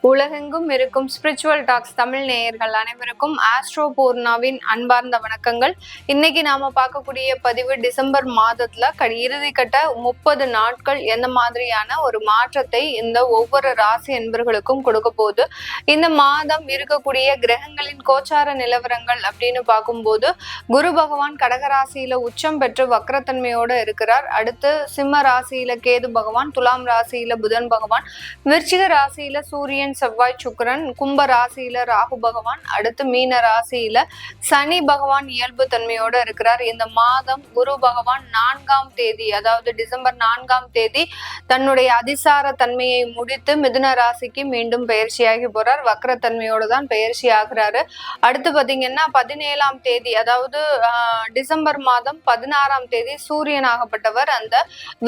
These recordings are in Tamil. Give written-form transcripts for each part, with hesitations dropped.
உலகெங்கும் இருக்கும் ஸ்பிரிச்சுவல் டாக்ஸ் தமிழ் நேயர்கள் அனைவருக்கும் ஆஸ்ட்ரோ பூர்ணாவின் அன்பார்ந்த வணக்கங்கள். இன்னைக்கு நாம பார்க்கக்கூடிய பதிவு டிசம்பர் மாதத்துல இறுதி கட்ட 30 நாட்கள் எந்த மாதிரியான ஒரு மாற்றத்தை இந்த ஒவ்வொரு ராசி என்பர்களுக்கும் கொடுக்க போகுது. இந்த மாதம் இருக்கக்கூடிய கிரகங்களின் கோச்சார நிலவரங்கள் அப்படின்னு பார்க்கும்போது குரு பகவான் கடகராசியில உச்சம் பெற்று வக்ரத்தன்மையோட இருக்கிறார். அடுத்து சிம்ம ராசியில கேது பகவான், துலாம் ராசியில புதன் பகவான், விருச்சிக ராசியில சூரியன் செவ்வாய் சுக்கிரன், கும்ப ராசியில ராகு பகவான், அடுத்து மீன ராசியில சனி பகவான் இயல்பு தன்மையோட இருக்கிறார். இந்த மாதம் குரு பகவான் 4ஆம் தேதி, அதாவது டிசம்பர் 4ஆம் தேதி தன்னுடைய அதிசார தன்மையை முடித்து மிதுன ராசிக்கு மீண்டும் பயிற்சியாகி போறார். வக்ரத்தன்மையோட தான் பயிற்சி ஆகிறாரு. அடுத்து பாத்தீங்கன்னா 17ஆம் தேதி, அதாவது டிசம்பர் மாதம் 16ஆம் தேதி சூரியனாகப்பட்டவர் அந்த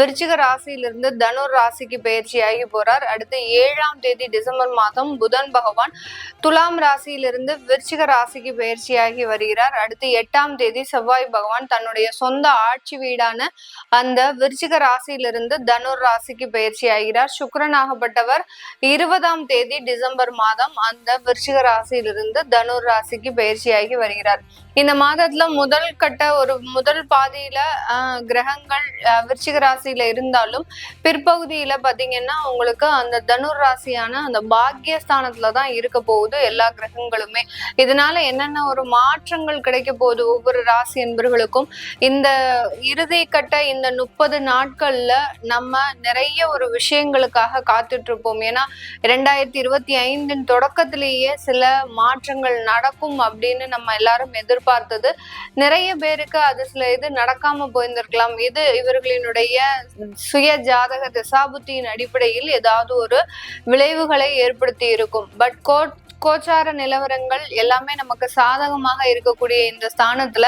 விருச்சிக ராசியிலிருந்து தனுர் ராசிக்கு பயிற்சியாகி போறார். அடுத்து 7ஆம் தேதி டிசம்பர் மாதம் புதன் பகவான் துலாம் ராசியிலிருந்து விருச்சிக ராசிக்கு பயிற்சியாகி வருகிறார். அடுத்து 8ஆம் தேதி செவ்வாய் பகவான் தன்னுடைய சொந்த ஆட்சி வீடான அந்த விருச்சிக ராசியிலிருந்து தனுர் ராசிக்கு பயிற்சி ஆகிறார். சுக்கிரனாகப்பட்டவர் 20ஆம் தேதி டிசம்பர் மாதம் அந்த விருச்சிக ராசியிலிருந்து தனுர் ராசிக்கு பயிற்சியாகி வருகிறார். இந்த மாதத்துல முதல் பாதியில கிரகங்கள் விருச்சிக ராசியில இருந்தாலும் பிற்பகுதியில பாத்தீங்கன்னா உங்களுக்கு அந்த தனுர் ராசியான அந்த பாக்கியஸ்தானத்துலதான் இருக்க போகுது எல்லா கிரகங்களுமே. இதனால என்னென்ன ஒரு மாற்றங்கள் கிடைக்க போகுது ஒவ்வொரு ராசி என்பர்களுக்கும். இந்த இறுதி கட்ட இந்த 30 நாட்கள்ல நம்ம நிறைய ஒரு விஷயங்களுக்காக காத்துட்டு இருப்போம். ஏன்னா 2025 தொடக்கத்திலேயே சில மாற்றங்கள் நடக்கும் அப்படின்னு நம்ம எல்லாரும் எதிர்பார்த்தது. நிறைய பேருக்கு அது சில இது நடக்காம போயிருந்திருக்கலாம். இது இவர்களினுடைய சுய ஜாதக திசாபுத்தியின் அடிப்படையில் ஏதாவது ஒரு விளைவுகளை ஏற்படுத்தி இருக்கும். பட் கோச்சார நிலவரங்கள் எல்லாமே நமக்கு சாதகமாக இருக்கக்கூடிய இந்த ஸ்தானத்துல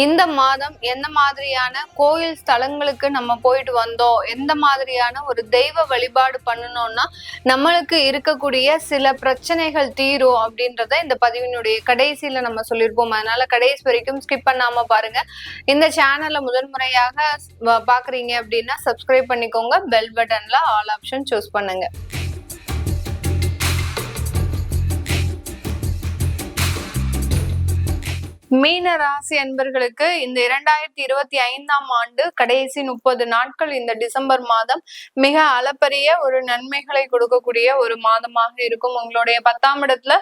இந்த மாதம் எந்த மாதிரியான கோயில் ஸ்தலங்களுக்கு நம்ம போயிட்டு வந்தோம், எந்த மாதிரியான ஒரு தெய்வ வழிபாடு பண்ணணும்னா நம்மளுக்கு இருக்கக்கூடிய சில பிரச்சனைகள் தீரும் அப்படின்றத இந்த பதிவினுடைய கடைசியில நம்ம சொல்லியிருப்போம். அதனால கடைசி வரைக்கும் ஸ்கிப் பண்ணாம பாருங்க. இந்த சேனல்ல முதன்முறையாக பாக்குறீங்க அப்படின்னா சப்ஸ்கிரைப் பண்ணிக்கோங்க. பெல் பட்டன்ல ஆல் ஆப்ஷன் சூஸ் பண்ணுங்க. மீன ராசி அன்பர்களுக்கு இந்த 2025ஆம் ஆண்டு கடைசி 30 நாட்கள் இந்த டிசம்பர் மாதம் மிக அளப்பரிய ஒரு நன்மைகளை கொடுக்கக்கூடிய ஒரு மாதமாக இருக்கும். உங்களுடைய 10ஆம் இடத்துல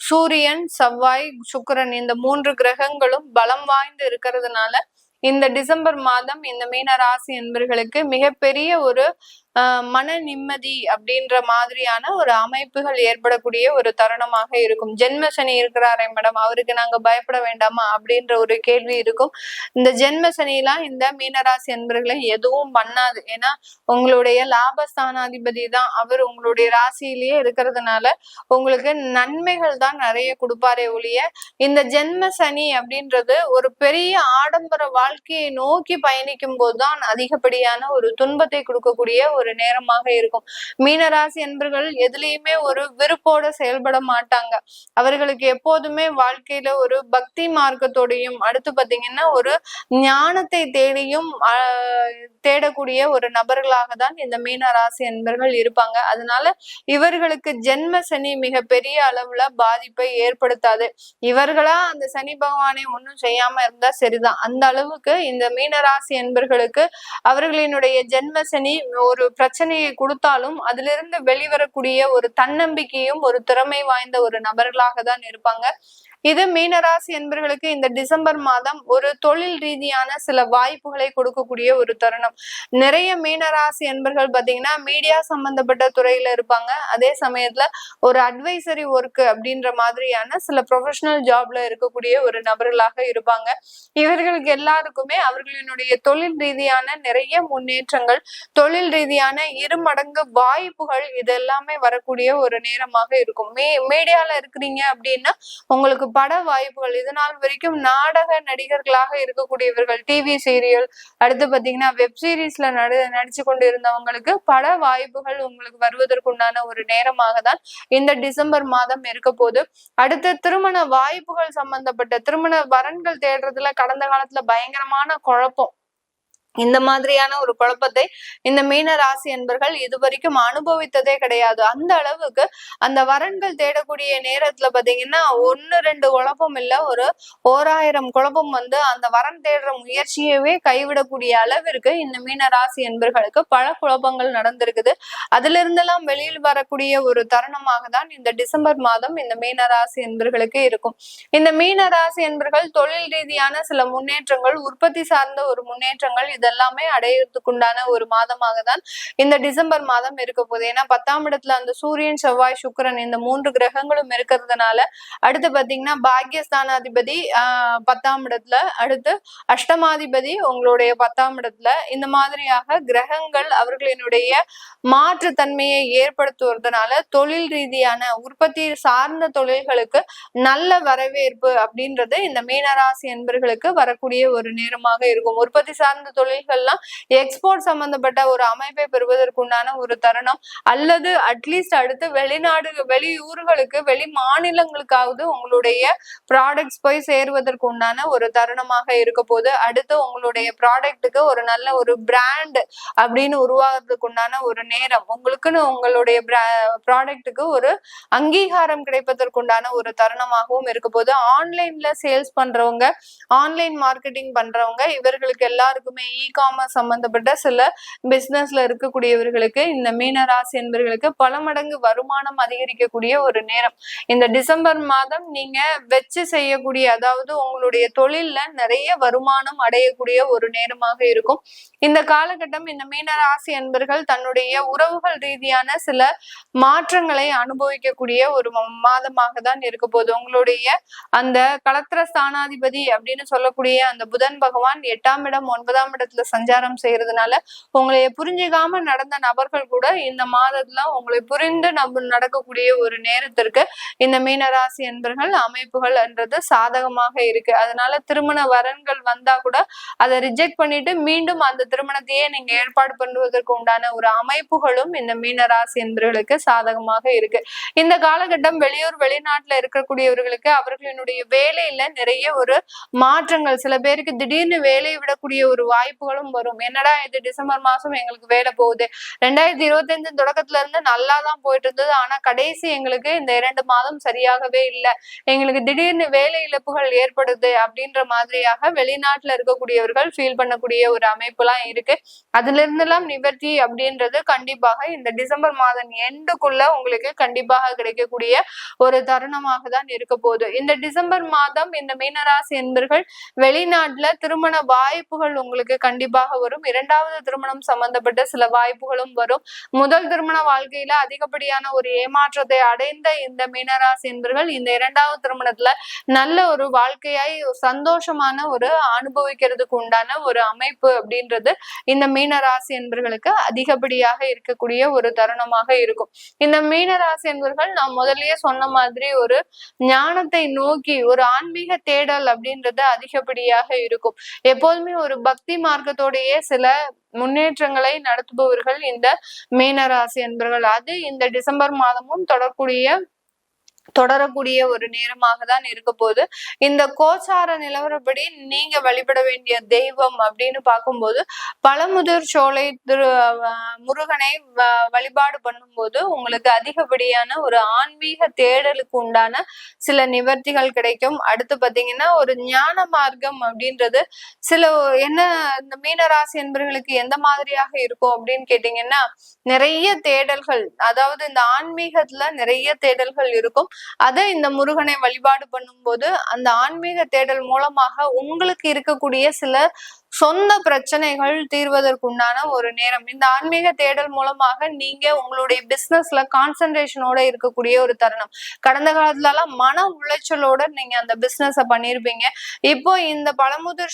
சூரியன், செவ்வாய், சுக்கிரன் இந்த 3 கிரகங்களும் பலம் வாய்ந்து இருக்கிறதுனால இந்த டிசம்பர் மாதம் இந்த மீன ராசி என்பர்களுக்கு மிகப்பெரிய ஒரு மன நிம்மதி அப்படின்ற மாதிரியான ஒரு அமைப்புகள் ஏற்படக்கூடிய ஒரு தருணமாக இருக்கும். ஜென்ம சனி இருக்கிறாரே மேடம், அவருக்கு நாங்க பயப்பட வேண்டாமா அப்படின்ற ஒரு கேள்வி இருக்கும். இந்த ஜென்ம சனிலாம் இந்த மீனராசி என்பர்களை எதுவும் பண்ணாது. ஏன்னா உங்களுடைய லாபஸ்தானாதிபதி தான் அவர் உங்களுடைய ராசியிலேயே இருக்கிறதுனால உங்களுக்கு நன்மைகள் தான் நிறைய கொடுப்பாரே ஒழிய இந்த ஜென்ம சனி அப்படின்றது ஒரு பெரிய ஆடம்பர வாழ்க்கையை நோக்கி பயணிக்கும் போதுதான் அதிகப்படியான ஒரு துன்பத்தை கொடுக்கக்கூடிய ஒரு நேரமாக இருக்கும். மீனராசி என்பர்கள் எதுலயுமே ஒரு விருப்போட செயல்பட மாட்டாங்க. அவர்களுக்கு எப்போதுமே வாழ்க்கையில ஒரு பக்தி மார்க்கத்தோடையும் அடுத்து பாத்தீங்கன்னா ஒரு ஞானத்தை தேடக்கூடிய ஒரு நபர்களாக தான் இந்த மீனராசி என்பர்கள் இருப்பாங்க. அதனால இவர்களுக்கு ஜென்ம சனி மிக பெரிய அளவுல பாதிப்பை ஏற்படுத்தாது. இவர்களா அந்த சனி பகவானை ஒன்றும் செய்யாம இருந்தா சரிதான். அந்த அளவுக்கு இந்த மீனராசி என்பர்களுக்கு அவர்களினுடைய ஜென்ம சனி ஒரு பிரச்சனையை கொடுத்தாலும் அதுல இருந்து வெளிவரக்கூடிய ஒரு தன்னம்பிக்கையும் ஒரு திறமை வாய்ந்த ஒரு நபர்களாக தான் இருப்பாங்க. இது மீனராசி என்பர்களுக்கு இந்த டிசம்பர் மாதம் ஒரு தொழில் ரீதியான சில வாய்ப்புகளை கொடுக்கக்கூடிய ஒரு தருணம். நிறைய மீனராசி என்பர்கள் பாத்தீங்கன்னா மீடியா சம்பந்தப்பட்ட துறையில இருப்பாங்க. அதே சமயத்துல ஒரு அட்வைசரி ஒர்க் அப்படின்ற மாதிரியான சில ப்ரொஃபஷனல் ஜாப்ல இருக்கக்கூடிய ஒரு நபர்களாக இருப்பாங்க. இவர்களுக்கு எல்லாருக்குமே அவர்களினுடைய தொழில் ரீதியான நிறைய முன்னேற்றங்கள், தொழில் ரீதியான இருமடங்கு வாய்ப்புகள் இதெல்லாமே வரக்கூடிய ஒரு நேரமாக இருக்கும். மீடியால இருக்கிறீங்க அப்படின்னா உங்களுக்கு பட வாய்ப்புகள், இதனால் வரைக்கும் நாடக நடிகர்களாக இருக்கக்கூடியவர்கள், டிவி சீரியல் அடுத்து பாத்தீங்கன்னா வெப் சீரிஸ்ல நடிச்சு கொண்டு இருந்தவங்களுக்கு பட வாய்ப்புகள் உங்களுக்கு வருவதற்குண்டான ஒரு நேரமாக தான் இந்த டிசம்பர் மாதம் இருக்க போது. அடுத்து திருமண வாய்ப்புகள் சம்பந்தப்பட்ட திருமண வரன்கள் தேடுறதுல கடந்த காலத்துல பயங்கரமான குழப்பம். இந்த மாதிரியான ஒரு குழப்பத்தை இந்த மீன ராசி என்பர்கள் இதுவரைக்கும் அனுபவித்ததே கிடையாது. அந்த அளவுக்கு அந்த வரன்கள் தேடக்கூடிய நேரத்துல பாத்தீங்கன்னா 1-2 குழப்பம் இல்ல, ஒரு 1000 குழப்பம் அந்த வரன் தேடுற முயற்சியவே கைவிடக்கூடிய அளவிற்கு இந்த மீன ராசி என்பர்களுக்கு பல குழப்பங்கள் நடந்திருக்குது. அதுல இருந்தெல்லாம் வெளியில் வரக்கூடிய ஒரு தருணமாக தான் இந்த டிசம்பர் மாதம் இந்த மீன ராசி என்பர்களுக்கு இருக்கும். இந்த மீன ராசி என்பர்கள் தொழில் ரீதியான சில முன்னேற்றங்கள், உற்பத்தி சார்ந்த ஒரு முன்னேற்றங்கள் இதெல்லாமே அடையறதுக்குண்டான ஒரு மாதமாக தான் இந்த டிசம்பர் மாதம் இருக்க போகுது. ஏன்னா 10ஆம் இடத்துல அந்த சூரியன், செவ்வாய், சுக்கிரன் இந்த 3 கிரகங்களும் இருக்கிறதுனால அடுத்து பாத்தீங்கன்னா பாக்கியஸ்தானாதிபதி 10ஆம் இடத்துல, அடுத்து அஷ்டமாதிபதி உங்களுடைய 10ஆம் இடத்துல, இந்த மாதிரியாக கிரகங்கள் அவர்களினுடைய மாற்று தன்மையை ஏற்படுத்துவதனால தொழில் ரீதியான உற்பத்தி சார்ந்த தொழில்களுக்கு நல்ல வரவேற்பு அப்படின்றது இந்த மீனராசி என்பர்களுக்கு வரக்கூடிய ஒரு நேரமாக இருக்கும். உற்பத்தி சார்ந்த தொழில்கள்லாம் எக்ஸ்போர்ட் சம்பந்தப்பட்ட ஒரு அமைப்பை பெறுவதற்குண்டான ஒரு தருணம், அல்லது அட்லீஸ்ட் அடுத்து வெளியூர்களுக்கு, வெளி மாநிலங்களுக்காவது உங்களுடைய ப்ராடக்ட்ஸ் போய் சேருவதற்கு உண்டான ஒரு தருணமாக இருக்க போது. அடுத்து உங்களுடைய ப்ராடக்ட்டுக்கு ஒரு நல்ல ஒரு பிராண்ட் அப்படின்னு உருவாகிறதுக்கு உண்டான ஒரு நேரம், உங்களுக்குன்னு உங்களுடைய ப்ராடக்ட்டுக்கு ஒரு அங்கீகாரம் கிடைப்பதற்குண்டான ஒரு தருணமாகவும் இருக்க போது. ஆன்லைன்ல சேல்ஸ் பண்றவங்க, ஆன்லைன் மார்க்கெட்டிங் பண்றவங்க, இவர்களுக்கு எல்லாருக்குமே காமர்ஸ் சம்பந்தப்பட்ட சில பிசினஸ்ல இருக்கக்கூடியவர்களுக்கு இந்த மீன ராசி என்பவர்களுக்கு பல மடங்கு வருமானம் அதிகரிக்கக்கூடிய ஒரு நேரம். இந்த டிசம்பர் மாதம் நீங்க வச்சு செய்யக்கூடிய, அதாவது உங்களுடைய தொழில்ல நிறைய வருமானம் அடையக்கூடிய ஒரு நேரமாக இருக்கும். இந்த காலகட்டம் இந்த மீன ராசி என்பர்கள் தன்னுடைய உறவுகள் ரீதியான சில மாற்றங்களை அனுபவிக்கக்கூடிய ஒரு மாதமாக தான் இருக்க போகுது. உங்களுடைய அந்த களத்திர ஸ்தானாதிபதி அப்படின்னு சொல்லக்கூடிய அந்த புதன் பகவான் 8ஆம் இடம் 9ஆம் இடத்துல சஞ்சாரம் செய்யறதுனால உங்களை புரிஞ்சுக்காம நடந்த நபர்கள் கூட இந்த மாதத்துல உங்களை புரிந்து நடக்கக்கூடிய ஒரு நேரத்திற்கு இந்த மீனராசி என்பர்கள் அமைப்புகள் என்றது சாதகமாக இருக்கு. அதனால திருமண வரன்கள் வந்தா கூட அதை ரிஜெக்ட் பண்ணிட்டு மீண்டும் அந்த திருமணத்தையே நீங்க ஏற்பாடு பண்ணுவதற்கு உண்டான ஒரு அமைப்புகளும் இந்த மீனராசி என்பவர்களுக்கு சாதகமாக இருக்கு. இந்த காலகட்டம் வெளியூர் வெளிநாட்டுல இருக்கக்கூடியவர்களுக்கு அவர்களினுடைய வேலையில நிறைய ஒரு மாற்றங்கள், சில பேருக்கு திடீர்னு வேலையை விடக்கூடிய ஒரு வாய்ப்புகளும் வரும். என்னடா இது டிசம்பர் மாசம் எங்களுக்கு வேலை போகுது, 2025 தொடக்கத்துல இருந்து நல்லா தான் போயிட்டு இருந்தது, ஆனா கடைசி எங்களுக்கு இந்த 2 மாதம் சரியாகவே இல்லை, எங்களுக்கு திடீர்னு வேலை இழப்புகள் ஏற்படுது அப்படின்ற மாதிரியாக வெளிநாட்டுல இருக்கக்கூடியவர்கள் ஃபீல் பண்ணக்கூடிய ஒரு அமைப்பு எல்லாம் இருக்கு. அதுல இருந்தெல்லாம் நிவர்த்தி அப்படின்றது கண்டிப்பாக இந்த டிசம்பர் மாதம் எண்டுக்குள்ள உங்களுக்கு கண்டிப்பாக கிடைக்கக்கூடிய ஒரு தருணமாக தான் இருக்க போகுது. இந்த டிசம்பர் மாதம் இந்த மீனராசி என்பர்கள் வெளிநாட்டுல திருமண வாய்ப்புகள் உங்களுக்கு கண்டிப்பாக வரும். 2வது திருமணம் சம்பந்தப்பட்ட சில வாய்ப்புகளும் வரும். முதல் திருமண வாழ்க்கையில அதிகப்படியான ஒரு ஏமாற்றத்தை அடைந்த இந்த மீனராசி என்பர்கள் இந்த 2வது திருமணத்துல நல்ல ஒரு வாழ்க்கையாய் சந்தோஷமான ஒரு அனுபவிக்கிறதுக்கு உண்டான ஒரு அமைப்பு அப்படின்றது இந்த மீனராசி என்பர்களுக்கு அதிகப்படியாக இருக்கக்கூடிய ஒரு தருணமாக இருக்கும். இந்த மீனராசி என்பர்கள் நான் முதல்லயே சொன்ன மாதிரி ஒரு ஞானத்தை நோக்கி ஒரு ஆன்மீக தேடல் அப்படின்றது அதிகப்படியாக இருக்கும். எப்போதுமே ஒரு பக்தி மார்க்கத்தோடையே சில முன்னேற்றங்களை நடத்துபவர்கள் இந்த மீனராசி என்பர்கள். அது இந்த டிசம்பர் மாதமும் தொடரக்கூடிய ஒரு நேரமாக தான் இருக்க போது. இந்த கோச்சார நிலவரப்படி நீங்க வழிபட வேண்டிய தெய்வம் அப்படின்னு பார்க்கும்போது பழமுதிர் சோலை முருகனை வழிபாடு பண்ணும்போது உங்களுக்கு அதிகப்படியான ஒரு ஆன்மீக தேடலுக்கு உண்டான சில நிவர்த்திகள் கிடைக்கும். அடுத்து பாத்தீங்கன்னா ஒரு ஞான மார்க்கம் அப்படின்றது சில என்ன இந்த மீனராசி என்பவர்களுக்கு எந்த மாதிரியாக இருக்கும் அப்படின்னு கேட்டீங்கன்னா நிறைய தேடல்கள், அதாவது இந்த ஆன்மீகத்துல நிறைய தேடல்கள் இருக்கும். அதை இந்த முருகனை வழிபாடு பண்ணும்போது அந்த ஆன்மீக தேடல் மூலமாக உங்களுக்கு இருக்கக்கூடிய சில சொந்த பிரச்சனைகள் தீர்வதற்குண்டான ஒரு நேரம். இந்த ஆன்மீக தேடல் மூலமாக நீங்க உங்களுடைய பிசினஸ்ல கான்சென்ட்ரேஷனோட இருக்கக்கூடிய ஒரு தருணம். கடந்த காலத்துல எல்லாம் மன உளைச்சலோட நீங்க அந்த பிசினஸ பண்ணிருப்பீங்க. இப்போ இந்த பழமுதிர்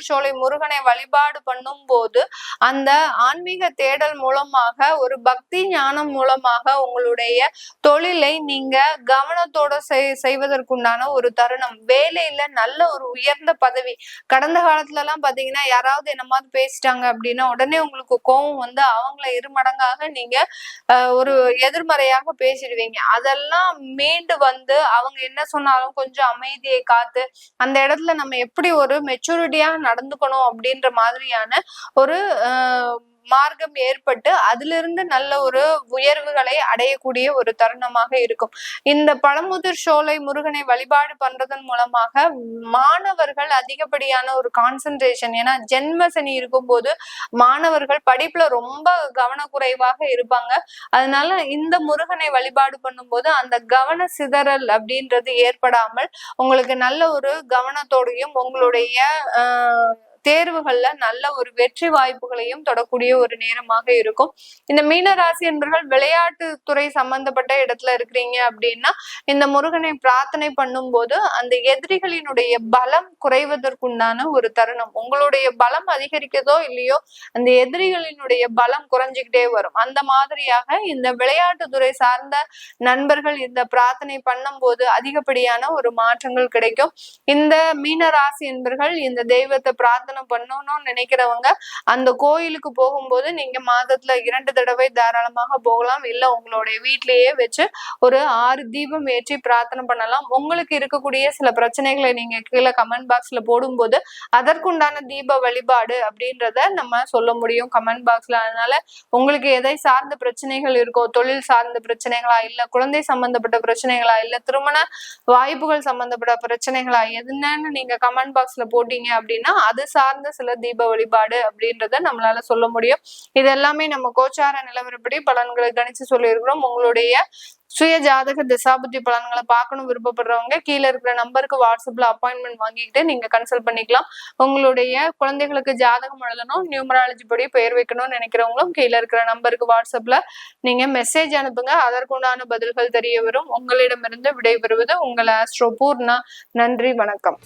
சோலை முருகனை வழிபாடு பண்ணும் போது அந்த ஆன்மீக தேடல் மூலமாக ஒரு பக்தி ஞானம் மூலமாக உங்களுடைய தொழிலை நீங்க கவனத்தோட செய்வதற்குண்டான ஒரு தருணம். வேலையில நல்ல ஒரு உயர்ந்த பதவி, கடந்த காலத்துல எல்லாம் பாத்தீங்கன்னா யாராவது என்னமாவது பேசிட்டாங்க அப்படின்னா உடனே உங்களுக்கு கோபம் வந்து அவங்கள இருமடங்காக நீங்க ஒரு எதிர்மறையாக பேசிடுவீங்க. அதெல்லாம் மீண்டு வந்து அவங்க என்ன சொன்னாலும் கொஞ்சம் அமைதியை காத்து அந்த இடத்துல நம்ம எப்படி ஒரு மெச்சூரிட்டியா நடந்துக்கணும் அப்படின்ற மாதிரியான ஒரு மார்க்கம் ஏற்பட்டு அதிலிருந்து நல்ல ஒரு உயர்வுகளை அடையக்கூடிய ஒரு தருணமாக இருக்கும். இந்த பழமுதிர் சோலை முருகனை வழிபாடு பண்றதன் மூலமாக மாணவர்கள் அதிகப்படியான ஒரு கான்சென்ட்ரேஷன், ஏன்னா ஜென்ம சனி இருக்கும்போது மாணவர்கள் படிப்புல ரொம்ப கவனக்குறைவாக இருப்பாங்க. அதனால இந்த முருகனை வழிபாடு பண்ணும்போது அந்த கவன சிதறல் அப்படின்றது ஏற்படாமல் உங்களுக்கு நல்ல ஒரு கவனத்தோடையும் உங்களுடைய தேர்வுகள்ல நல்ல ஒரு வெற்றி வாய்ப்புகளையும் தொடக்கூடிய ஒரு நேரமாக இருக்கும். இந்த மீன ராசி என்பவர்கள் விளையாட்டு துறை சம்பந்தப்பட்ட இடத்துல இருக்கிறீங்க அப்படின்னா இந்த முருகனை பிரார்த்தனை பண்ணும் போது அந்த எதிரிகளினுடைய பலம் குறைவதற்குண்டான ஒரு தருணம். உங்களுடைய பலம் அதிகரிக்கிறதோ இல்லையோ அந்த எதிரிகளினுடைய பலம் குறைஞ்சுக்கிட்டே வரும். அந்த மாதிரியாக இந்த விளையாட்டு துறை சார்ந்த நண்பர்கள் இந்த பிரார்த்தனை பண்ணும் போது அதிகப்படியான ஒரு மாற்றங்கள் கிடைக்கும். இந்த மீன ராசி என்பவர்கள் இந்த தெய்வத்தை பிரார்த்தனை பண்ணணும்னு நினைக்கிறவங்க அந்த கோயிலுக்கு போகும்போது நீங்க மாதத்துல 2 தடவை தாராளமாக போகலாம். இல்ல உங்களுடைய வீட்டிலேயே வச்சு ஒரு 6 தீபம் ஏற்றி பிரார்த்தனை பண்ணலாம். உங்களுக்கு இருக்கக்கூடிய சில பிரச்சனைகளை நீங்க கீழே கமெண்ட் பாக்ஸ்ல போடும்போது அதற்குண்டான தீப வழிபாடு அப்படின்றத நம்ம சொல்ல முடியும் கமெண்ட் பாக்ஸ்ல. அதனால உங்களுக்கு எதை சார்ந்த பிரச்சனைகள் இருக்கோ, தொழில் சார்ந்த பிரச்சனைகளா, இல்ல குழந்தை சம்பந்தப்பட்ட பிரச்சனைகளா, இல்ல திருமண வாய்ப்புகள் சம்பந்தப்பட்ட பிரச்சனைகளா, என்னன்னு நீங்க கமெண்ட் பாக்ஸ்ல போட்டீங்க அப்படின்னா அது சார்ந்த சில தீப வழிபாடு அப்படின்றத நம்மளால சொல்ல முடியும். இது எல்லாமே நம்ம கோச்சார நிலவரப்படி பலன்களை கணிச்சு சொல்லியிருக்கிறோம். உங்களுடைய சுய ஜாதக திசாபுத்தி பலன்களை பார்க்கணும் விருப்பப்படுறவங்க கீழே இருக்கிற நம்பருக்கு வாட்ஸ்அப்ல அப்பாயின்மெண்ட் வாங்கிக்கிட்டு நீங்க கன்சல்ட் பண்ணிக்கலாம். உங்களுடைய குழந்தைகளுக்கு ஜாதகம் எழுதணும், நியூமராலஜி படி பெயர் வைக்கணும்னு நினைக்கிறவங்களும் கீழே இருக்கிற நம்பருக்கு வாட்ஸ்அப்ல நீங்க மெசேஜ் அனுப்புங்க. அதற்குண்டான பதில்கள் தெரிய வரும். உங்களிடமிருந்து விடைபெறுவது உங்கள் ஆஸ்ட்ரோ பூர்ணா. நன்றி, வணக்கம்.